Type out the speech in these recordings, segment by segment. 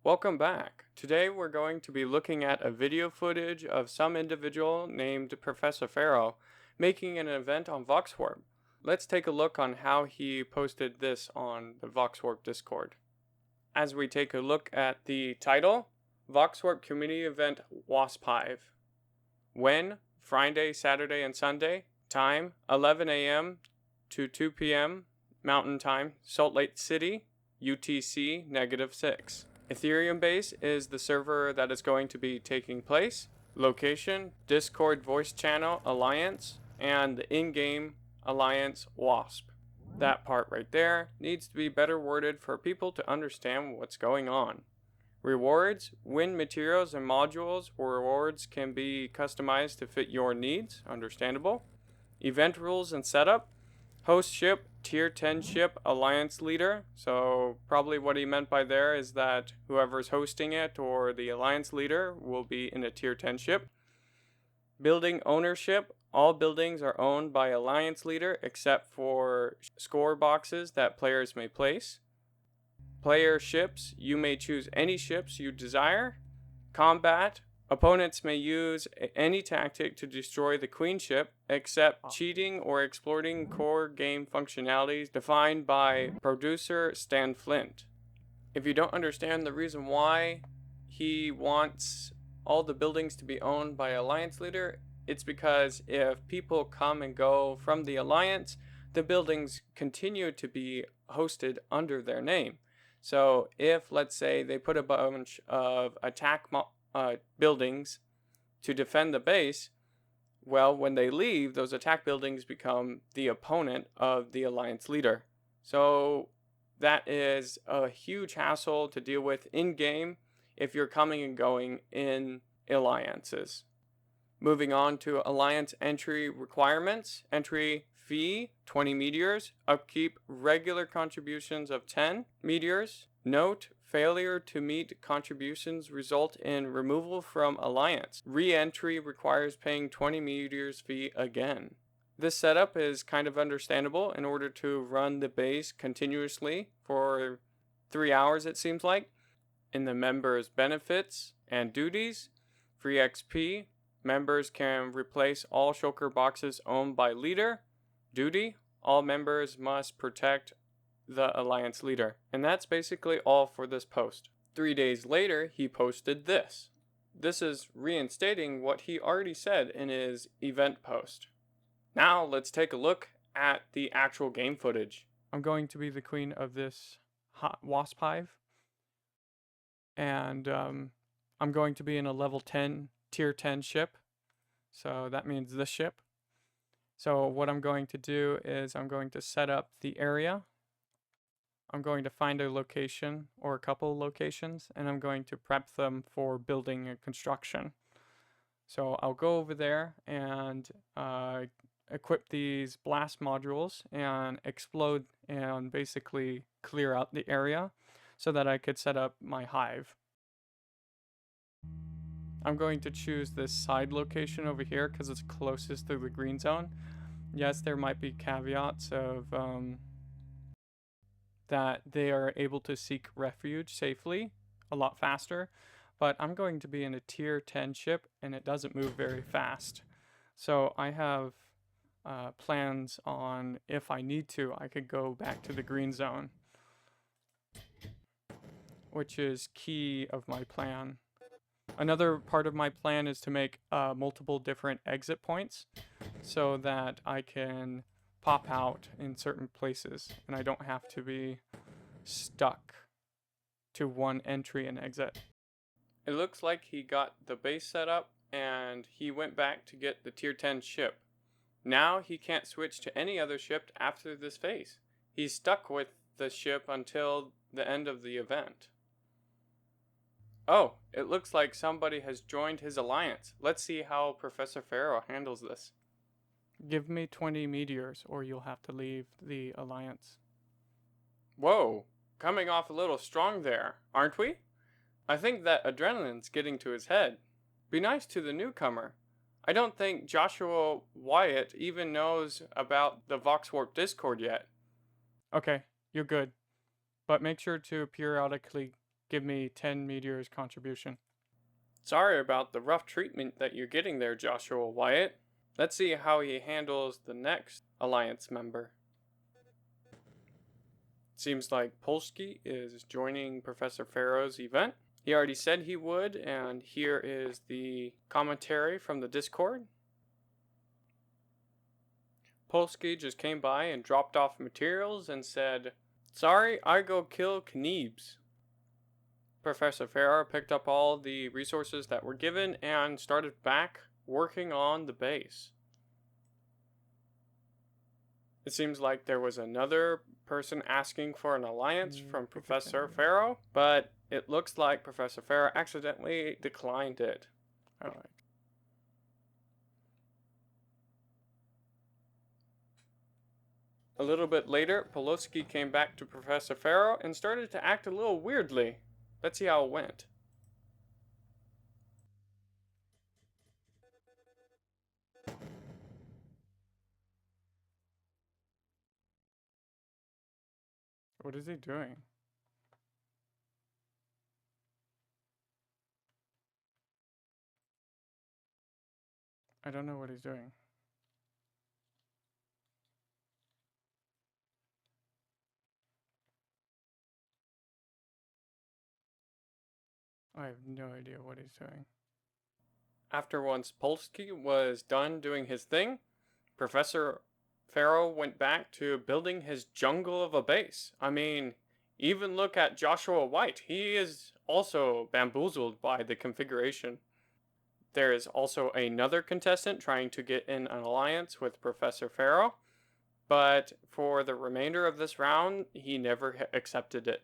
Welcome back. Today we're going to be looking at a video footage of some individual named Professor Pharaoh making an event on Voxorp. Let's take a look on how he posted this on the Voxorp Discord. As we take a look at the title, Voxorp Community Event Wasp Hive. When? Friday, Saturday, and Sunday. Time 11 a.m. to 2 p.m. Mountain Time, Salt Lake City, UTC -6. Ethereum base is the server that is going to be taking place. Location, Discord voice channel alliance, and the in-game alliance WASP. That part right there needs to be better worded for people to understand what's going on. Rewards, win materials and modules. Rewards can be customized to fit your needs, understandable. Event rules and setup. Host ship, tier 10 ship, alliance leader. So probably what he meant by there is that whoever's hosting it or the alliance leader will be in a tier 10 ship. Building ownership. All buildings are owned by alliance leader except for score boxes that players may place. Player ships. You may choose any ships you desire. Combat. Opponents may use any tactic to destroy the queen ship, except cheating or exploiting core game functionalities defined by producer Stan Flint. If you don't understand the reason why he wants all the buildings to be owned by Alliance Leader, it's because if people come and go from the Alliance, the buildings continue to be hosted under their name. So if, let's say, they put a bunch of attack buildings to defend the base, well, when they leave, those attack buildings become the opponent of the alliance leader. So that is a huge hassle to deal with in game if you're coming and going in alliances. Moving on to alliance entry requirements. Entry fee 20 meteors. Upkeep regular contributions of 10 meteors. Note, failure to meet contributions result in removal from alliance. Re-entry requires paying 20 meteors fee again. This setup is kind of understandable in order to run the base continuously for 3 hours, it seems like. In the members' benefits and duties, free XP, members can replace all shulker boxes owned by leader. Duty, all members must protect the alliance leader. And that's basically all for this post. 3 days later, he posted this. This is reinstating what he already said in his event post. Now let's take a look at the actual game footage. I'm going to be the queen of this wasp hive. And I'm going to be in a level 10, tier 10 ship. So that means this ship. So what I'm going to do is I'm going to set up the area. I'm going to find a location or a couple locations, and I'm going to prep them for building and construction. So I'll go over there and equip these blast modules and explode and basically clear out the area so that I could set up my hive. I'm going to choose this side location over here because it's closest to the green zone. Yes, there might be caveats of that they are able to seek refuge safely a lot faster, but I'm going to be in a tier 10 ship and it doesn't move very fast. So I have plans on, if I need to, I could go back to the green zone, which is key of my plan. Another part of my plan is to make multiple different exit points so that I can pop out in certain places and I don't have to be stuck to one entry and exit. It looks like he got the base set up and he went back to get the tier 10 ship. Now he can't switch to any other ship after this phase. He's stuck with the ship until the end of the event. Oh, it looks like somebody has joined his alliance. Let's see how Professor Pharaoh handles this. Give me 20 meteors or you'll have to leave the alliance. Whoa, coming off a little strong there, aren't we? I think that adrenaline's getting to his head. Be nice to the newcomer. I don't think Joshua Wyatt even knows about the Voxorp Discord yet. Okay, you're good. But make sure to periodically give me 10 meteors contribution. Sorry about the rough treatment that you're getting there, Joshua Wyatt. Let's see how he handles the next Alliance member. Seems like Polsky is joining Professor Pharaoh's event. He already said he would, and here is the commentary from the Discord. Polsky just came by and dropped off materials and said, "Sorry, I go kill Kneebs." Professor Pharaoh picked up all the resources that were given and started back working on the base. It seems like there was another person asking for an alliance from Professor Pharaoh, but it looks like Professor Pharaoh accidentally declined it. Alright. A little bit later, Polosky came back to Professor Pharaoh and started to act a little weirdly. Let's see how it went. What is he doing? I don't know what he's doing. I have no idea what he's doing. After once Polsky was done doing his thing, Professor Pharaoh went back to building his jungle of a base. I mean, even look at Joshua White. He is also bamboozled by the configuration. There is also another contestant trying to get in an alliance with Professor Pharaoh, but for the remainder of this round, he never accepted it.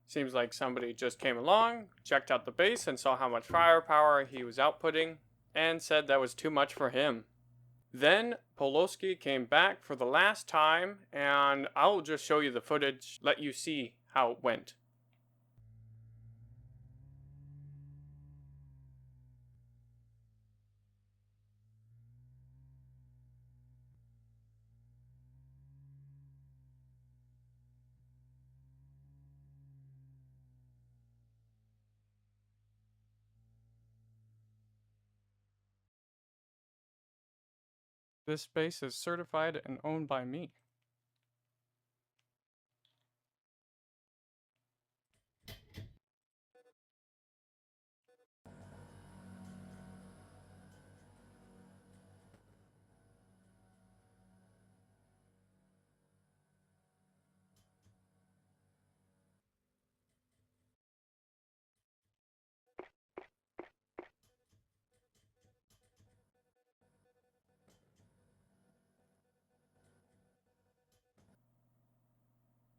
Seems like somebody just came along, checked out the base, and saw how much firepower he was outputting, and said that was too much for him. Then Polosky came back for the last time, and I'll just show you the footage, let you see how it went. This base is certified and owned by me.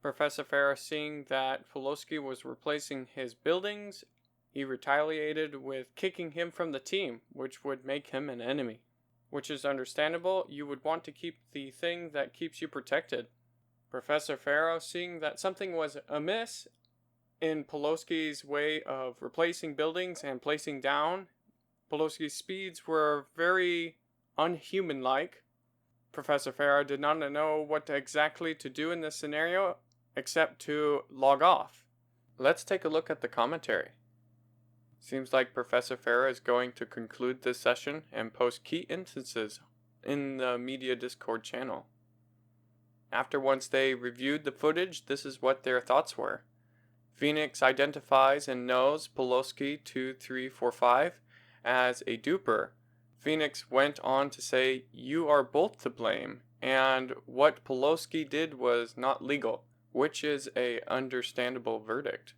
Professor Pharaoh, seeing that Polosky was replacing his buildings, he retaliated with kicking him from the team, which would make him an enemy. Which is understandable. You would want to keep the thing that keeps you protected. Professor Pharaoh, seeing that something was amiss in Polosky's way of replacing buildings and placing down, Polosky's speeds were very unhuman-like. Professor Pharaoh did not know what exactly to do in this scenario except to log off. Let's take a look at the commentary. Seems like Professor Pharaoh is going to conclude this session and post key instances in the media Discord channel. After once they reviewed the footage, this is what their thoughts were. Phoenix identifies and knows Polosky 2345 as a duper. Phoenix went on to say, "You are both to blame, and what Polosky did was not legal," which is a understandable verdict.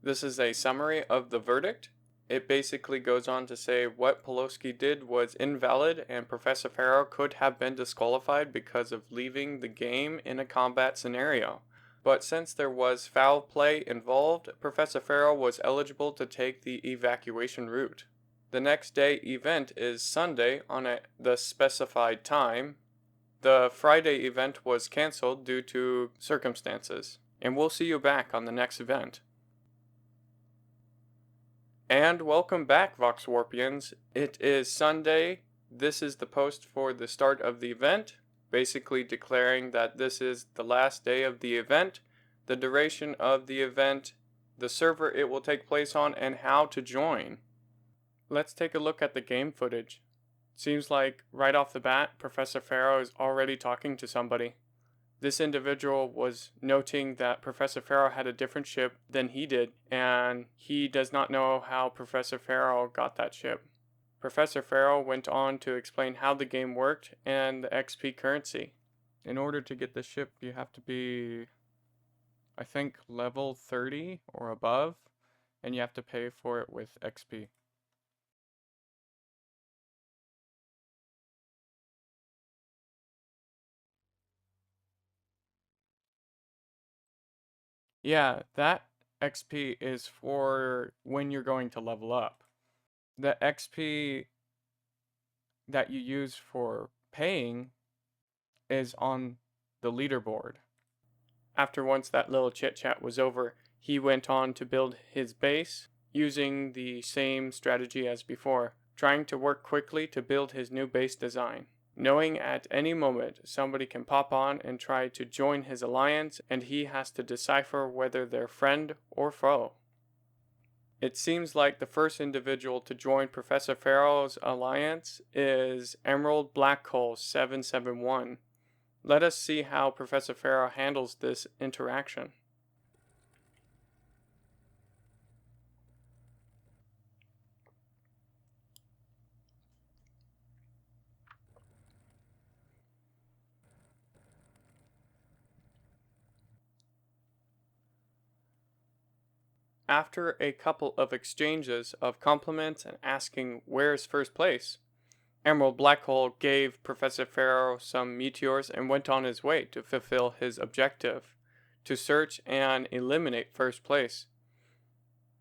This is a summary of the verdict. It basically goes on to say what Polosky did was invalid and Professor Pharaoh could have been disqualified because of leaving the game in a combat scenario. But since there was foul play involved, Professor Pharaoh was eligible to take the evacuation route. The next day event is Sunday on the specified time. The Friday event was cancelled due to circumstances. And we'll see you back on the next event. And welcome back, Voxorpians. It is Sunday. This is the post for the start of the event. basically declaring that this is the last day of the event, the duration of the event, the server it will take place on, and how to join. Let's take a look at the game footage. Seems like right off the bat, Professor Pharaoh is already talking to somebody. This individual was noting that Professor Pharaoh had a different ship than he did, and he does not know how Professor Pharaoh got that ship. Professor Pharaoh went on to explain how the game worked and the XP currency. In order to get the ship, you have to be, I think, level 30 or above, and you have to pay for it with XP. Yeah, that XP is for when you're going to level up. The XP that you use for paying is on the leaderboard. After once that little chit chat was over, he went on to build his base using the same strategy as before, trying to work quickly to build his new base design, knowing at any moment somebody can pop on and try to join his alliance, and he has to decipher whether they're friend or foe. It seems like the first individual to join Professor Pharaoh's alliance is Emerald Blackhole 771. Let us see how Professor Pharaoh handles this interaction. After a couple of exchanges of compliments and asking where's first place, Emerald Blackhole gave Professor Pharaoh some meteors and went on his way to fulfill his objective, to search and eliminate first place.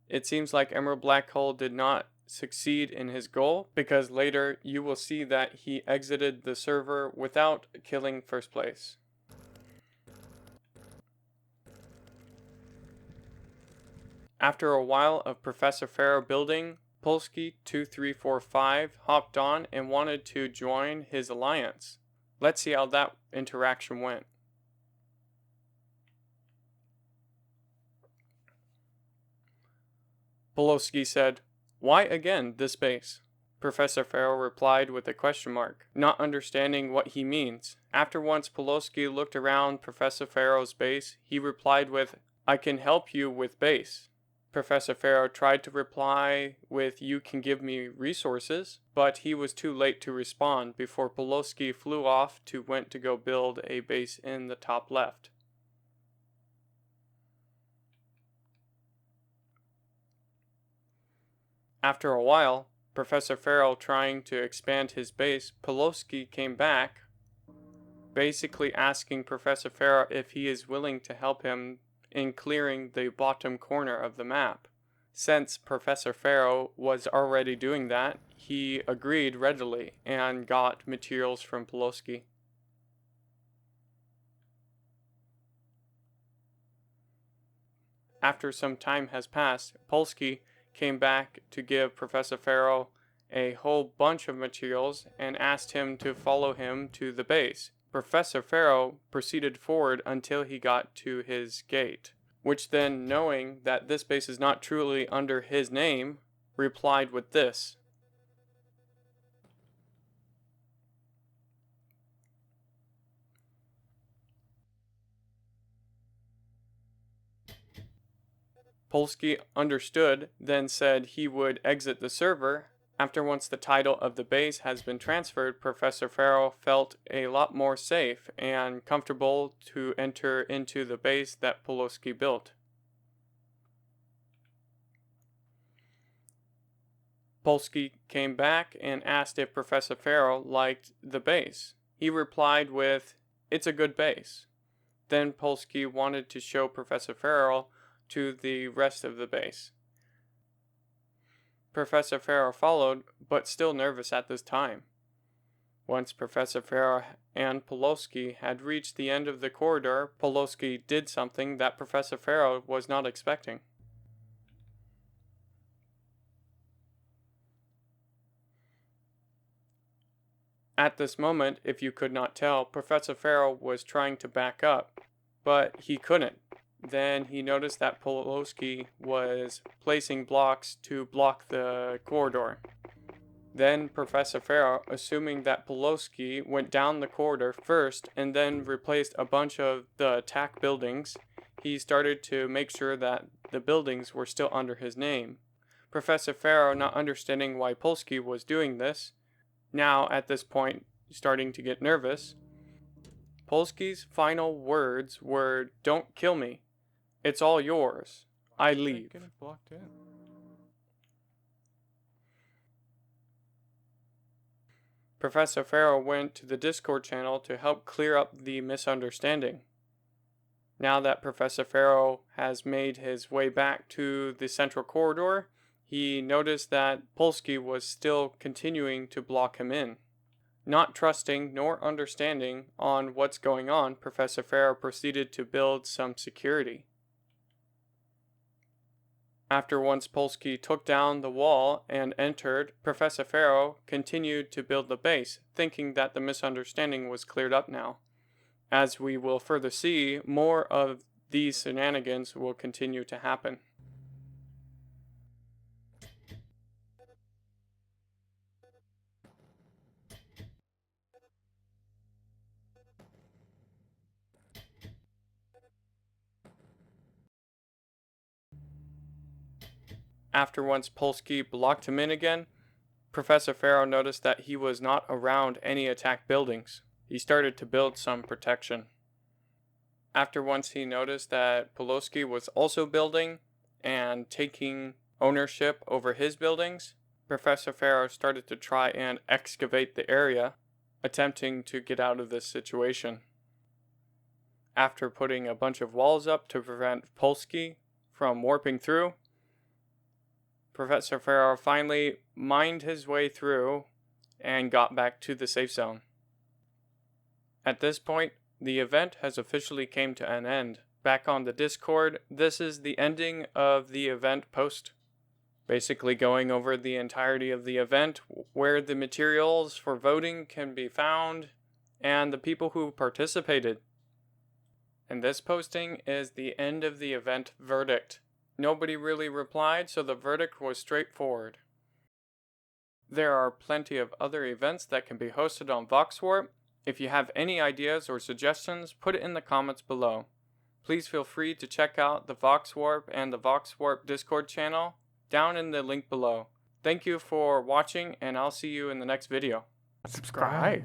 It seems like Emerald Blackhole did not succeed in his goal, because later you will see that he exited the server without killing first place. After a while of Professor Pharaoh building, Polsky2345 hopped on and wanted to join his alliance. Let's see how that interaction went. Polsky said, "Why again this base?" Professor Pharaoh replied with a question mark, not understanding what he means. After once Polsky looked around Professor Pharaoh's base, he replied with, "I can help you with base." Professor Pharaoh tried to reply with, "You can give me resources," but he was too late to respond before Polsky flew off to went to go build a base in the top left. After a while, Professor Pharaoh trying to expand his base, Polsky came back, basically asking Professor Pharaoh if he is willing to help him in clearing the bottom corner of the map. Since Professor Pharaoh was already doing that, he agreed readily and got materials from Polsky. After some time has passed, Polsky came back to give Professor Pharaoh a whole bunch of materials and asked him to follow him to the base. Professor Pharaoh proceeded forward until he got to his gate, which then, knowing that this base is not truly under his name, replied with this. Polsky understood, then said he would exit the server. After once the title of the base has been transferred, Professor Pharaoh felt a lot more safe and comfortable to enter into the base that Polsky built. Polsky came back and asked if Professor Pharaoh liked the base. He replied with, "It's a good base." Then Polsky wanted to show Professor Pharaoh to the rest of the base. Professor Pharaoh followed, but still nervous at this time. Once Professor Pharaoh and Polsky had reached the end of the corridor, Polsky did something that Professor Pharaoh was not expecting. At this moment, if you could not tell, Professor Pharaoh was trying to back up, but he couldn't. Then he noticed that Poloski was placing blocks to block the corridor. Then Professor Pharaoh, assuming that Poloski went down the corridor first and then replaced a bunch of the attack buildings, he started to make sure that the buildings were still under his name. Professor Pharaoh, not understanding why Polsky was doing this, now at this point starting to get nervous, Polsky's final words were, "Don't kill me. It's all yours. I leave." Blocked in. Professor Pharaoh went to the Discord channel to help clear up the misunderstanding. Now that Professor Pharaoh has made his way back to the central corridor, he noticed that Polsky was still continuing to block him in. Not trusting nor understanding on what's going on, Professor Pharaoh proceeded to build some security. After once Polsky took down the wall and entered, Professor Pharaoh continued to build the base, thinking that the misunderstanding was cleared up now. As we will further see, more of these shenanigans will continue to happen. After once Polsky blocked him in again, Professor Pharaoh noticed that he was not around any attack buildings. He started to build some protection. After once he noticed that Poloski was also building and taking ownership over his buildings, Professor Pharaoh started to try and excavate the area, attempting to get out of this situation. After putting a bunch of walls up to prevent Polsky from warping through, Professor Pharaoh finally mined his way through and got back to the safe zone. At this point, the event has officially came to an end. Back on the Discord, this is the ending of the event post. Basically going over the entirety of the event, where the materials for voting can be found, and the people who participated. And this posting is the end of the event verdict. Nobody really replied, so the verdict was straightforward. There are plenty of other events that can be hosted on Voxorp. If you have any ideas or suggestions, put it in the comments below. Please feel free to check out the Voxorp and the Voxorp Discord channel down in the link below. Thank you for watching, and I'll see you in the next video. Subscribe.